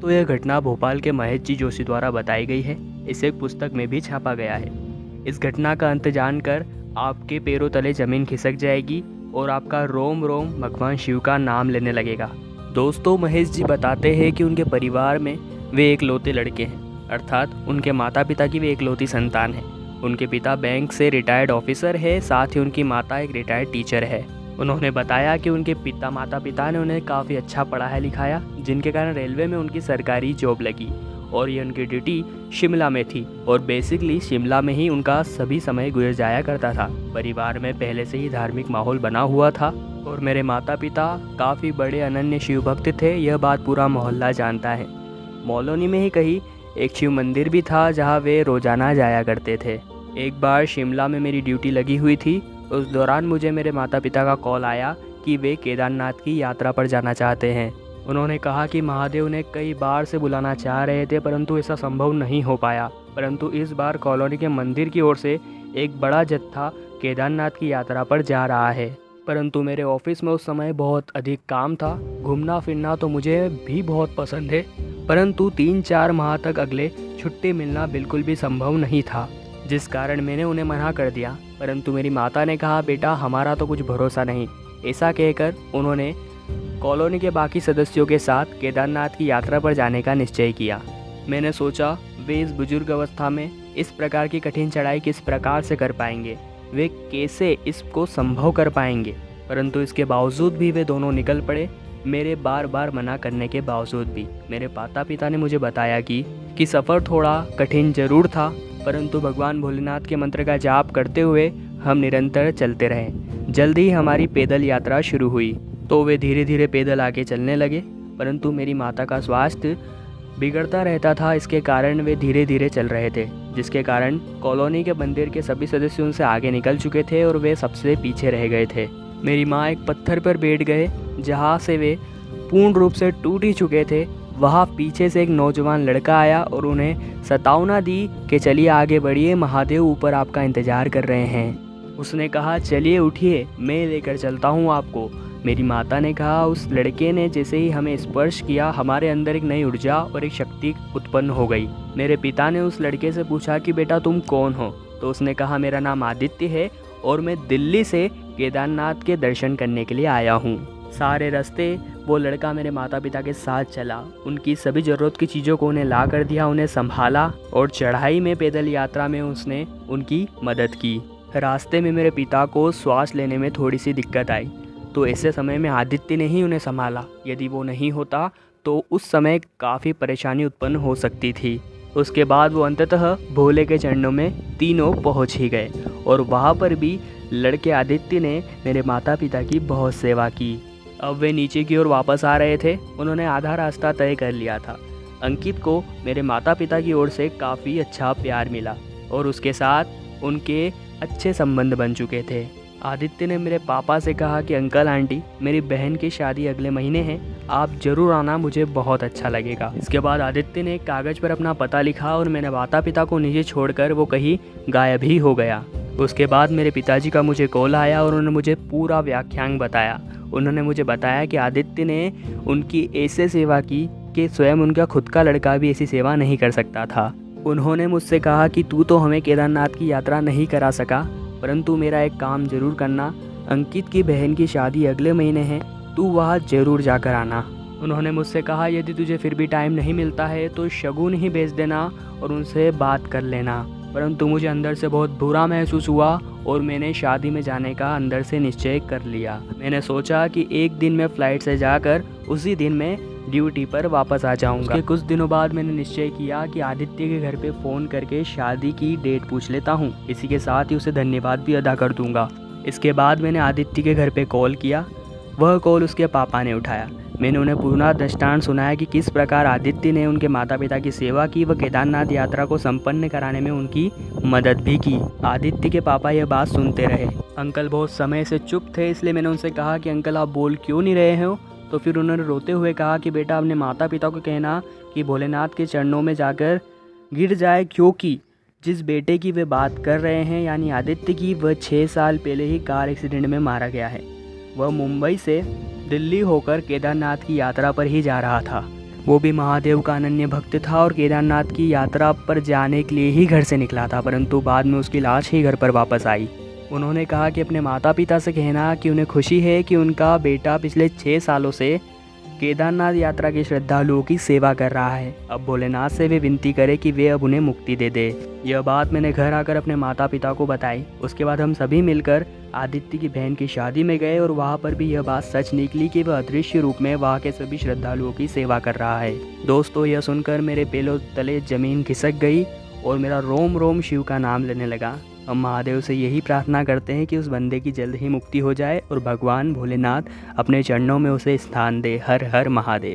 तो यह घटना भोपाल के महेश जी जोशी द्वारा बताई गई है। इसे एक पुस्तक में भी छापा गया है। इस घटना का अंत जानकर आपके पैरों तले जमीन खिसक जाएगी और आपका रोम रोम भगवान शिव का नाम लेने लगेगा। दोस्तों, महेश जी बताते हैं कि उनके परिवार में वे एकलौते लड़के हैं, अर्थात उनके माता पिता की वे एकलौती संतान है। उनके पिता बैंक से रिटायर्ड ऑफिसर है, साथ ही उनकी माता एक रिटायर्ड टीचर है। उन्होंने बताया कि उनके माता पिता ने उन्हें काफ़ी अच्छा पढ़ाया लिखाया, जिनके कारण रेलवे में उनकी सरकारी जॉब लगी और ये उनकी ड्यूटी शिमला में थी और बेसिकली शिमला में ही उनका सभी समय गुजर जाया करता था। परिवार में पहले से ही धार्मिक माहौल बना हुआ था और मेरे माता पिता काफ़ी बड़े अनन्य शिव भक्त थे। यह बात पूरा मोहल्ला जानता है। मौलोनी में ही कहीं एक शिव मंदिर भी था जहाँ वे रोजाना जाया करते थे। एक बार शिमला में मेरी ड्यूटी लगी हुई थी। उस दौरान मुझे मेरे माता पिता का कॉल आया कि वे केदारनाथ की यात्रा पर जाना चाहते हैं। उन्होंने कहा कि महादेव उन्हें कई बार से बुलाना चाह रहे थे, परंतु ऐसा संभव नहीं हो पाया। परंतु इस बार कॉलोनी के मंदिर की ओर से एक बड़ा जत्था केदारनाथ की यात्रा पर जा रहा है। परंतु मेरे ऑफिस में उस समय बहुत अधिक काम था। घूमना फिरना तो मुझे भी बहुत पसंद है, परंतु 3-4 माह तक अगले छुट्टी मिलना बिल्कुल भी संभव नहीं था, जिस कारण मैंने उन्हें मना कर दिया। परंतु मेरी माता ने कहा, बेटा हमारा तो कुछ भरोसा नहीं। ऐसा कहकर उन्होंने कॉलोनी के बाकी सदस्यों के साथ केदारनाथ की यात्रा पर जाने का निश्चय किया। मैंने सोचा वे इस बुजुर्ग अवस्था में इस प्रकार की कठिन चढ़ाई किस प्रकार से कर पाएंगे, वे कैसे इसको संभव कर पाएंगे। परंतु इसके बावजूद भी वे दोनों निकल पड़े। मेरे बार बार मना करने के बावजूद भी मेरे माता पिता ने मुझे बताया कि सफ़र थोड़ा कठिन जरूर था, परंतु भगवान भोलेनाथ के मंत्र का जाप करते हुए हम निरंतर चलते रहे। जल्दी ही हमारी पैदल यात्रा शुरू हुई तो वे धीरे धीरे पैदल आगे चलने लगे। परंतु मेरी माता का स्वास्थ्य बिगड़ता रहता था, इसके कारण वे धीरे धीरे चल रहे थे, जिसके कारण कॉलोनी के मंदिर के सभी सदस्य उनसे आगे निकल चुके थे और वे सबसे पीछे रह गए थे। मेरी माँ एक पत्थर पर बैठ गए जहाँ से वे पूर्ण रूप से टूट ही चुके थे। वहाँ पीछे से एक नौजवान लड़का आया और उन्हें सतावना दी कि चलिए आगे बढ़िए, महादेव ऊपर आपका इंतजार कर रहे हैं। उसने कहा, चलिए उठिए, मैं लेकर चलता हूँ आपको। मेरी माता ने कहा, उस लड़के ने जैसे ही हमें स्पर्श किया, हमारे अंदर एक नई ऊर्जा और एक शक्ति उत्पन्न हो गई। मेरे पिता ने उस लड़के से पूछा कि बेटा तुम कौन हो? तो उसने कहा, मेरा नाम आदित्य है और मैं दिल्ली से केदारनाथ के दर्शन करने के लिए आया हूँ। सारे रास्ते वो लड़का मेरे माता पिता के साथ चला, उनकी सभी ज़रूरत की चीज़ों को उन्हें ला कर दिया, उन्हें संभाला और चढ़ाई में पैदल यात्रा में उसने उनकी मदद की। रास्ते में मेरे पिता को श्वास लेने में थोड़ी सी दिक्कत आई, तो ऐसे समय में आदित्य ने ही उन्हें संभाला। यदि वो नहीं होता तो उस समय काफ़ी परेशानी उत्पन्न हो सकती थी। उसके बाद वो अंततः भोले के चरणों में तीनों पहुंच ही गए और वहाँ पर भी लड़के आदित्य ने मेरे माता पिता की बहुत सेवा की। अब वे नीचे की ओर वापस आ रहे थे। उन्होंने आधा रास्ता तय कर लिया था। अंकित को मेरे माता पिता की ओर से काफ़ी अच्छा प्यार मिला और उसके साथ उनके अच्छे संबंध बन चुके थे। आदित्य ने मेरे पापा से कहा कि अंकल आंटी, मेरी बहन की शादी अगले महीने है, आप ज़रूर आना, मुझे बहुत अच्छा लगेगा। इसके बाद आदित्य ने कागज़ पर अपना पता लिखा और मेरे माता पिता को नीचे छोड़कर वो कहीं गायब ही हो गया। उसके बाद मेरे पिताजी का मुझे कॉल आया और उन्होंने मुझे पूरा व्याख्यान बताया। उन्होंने मुझे बताया कि आदित्य ने उनकी ऐसे सेवा की कि स्वयं उनका खुद का लड़का भी ऐसी सेवा नहीं कर सकता था। उन्होंने मुझसे कहा कि तू तो हमें केदारनाथ की यात्रा नहीं करा सका, परंतु मेरा एक काम ज़रूर करना, अंकित की बहन की शादी अगले महीने है, तू वहाँ ज़रूर जाकर आना। उन्होंने मुझसे कहा, यदि तुझे फिर भी टाइम नहीं मिलता है तो शगुन ही भेज देना और उनसे बात कर लेना। परंतु मुझे अंदर से बहुत बुरा महसूस हुआ और मैंने शादी में जाने का अंदर से निश्चय कर लिया। मैंने सोचा कि एक दिन मैं फ़्लाइट से जाकर उसी दिन मैं ड्यूटी पर वापस आ जाऊंगा। कुछ दिनों बाद मैंने निश्चय किया कि आदित्य के घर पे फ़ोन करके शादी की डेट पूछ लेता हूँ। इसी के साथ ही उसे धन्यवाद भी अदा कर दूंगा। इसके बाद मैंने आदित्य के घर पे कॉल किया। वह कॉल उसके पापा ने उठाया। मैंने उन्हें पूरा दृष्टांत सुनाया कि किस प्रकार आदित्य ने उनके माता पिता की सेवा की व केदारनाथ यात्रा को संपन्न कराने में उनकी मदद भी की। आदित्य के पापा यह बात सुनते रहे। अंकल बहुत समय से चुप थे, इसलिए मैंने उनसे कहा कि अंकल आप बोल क्यों नहीं रहे हो? तो फिर उन्होंने रोते हुए कहा कि बेटा अपने माता पिता को कहना कि भोलेनाथ के चरणों में जाकर गिर जाए, क्योंकि जिस बेटे की वे बात कर रहे हैं यानी आदित्य की, वह 6 साल पहले ही कार एक्सीडेंट में मारा गया है। वह मुंबई से दिल्ली होकर केदारनाथ की यात्रा पर ही जा रहा था। वो भी महादेव का अनन्य भक्त था और केदारनाथ की यात्रा पर जाने के लिए ही घर से निकला था, परंतु बाद में उसकी लाश ही घर पर वापस आई। उन्होंने कहा कि अपने माता पिता से कहना कि उन्हें खुशी है कि उनका बेटा पिछले 6 सालों से केदारनाथ यात्रा के श्रद्धालुओं की सेवा कर रहा है। अब भोलेनाथ से वे विनती करे कि वे अब उन्हें मुक्ति दे दे। यह बात मैंने घर आकर अपने माता पिता को बताई। उसके बाद हम सभी मिलकर आदित्य की बहन की शादी में गए और वहाँ पर भी यह बात सच निकली कि वह अदृश्य रूप में वहाँ के सभी श्रद्धालुओं की सेवा कर रहा है। दोस्तों, यह सुनकर मेरे पैरों तले जमीन खिसक गई और मेरा रोम रोम शिव का नाम लेने लगा। हम महादेव से यही प्रार्थना करते हैं कि उस बंदे की जल्द ही मुक्ति हो जाए और भगवान भोलेनाथ अपने चरणों में उसे स्थान दे। हर हर महादेव।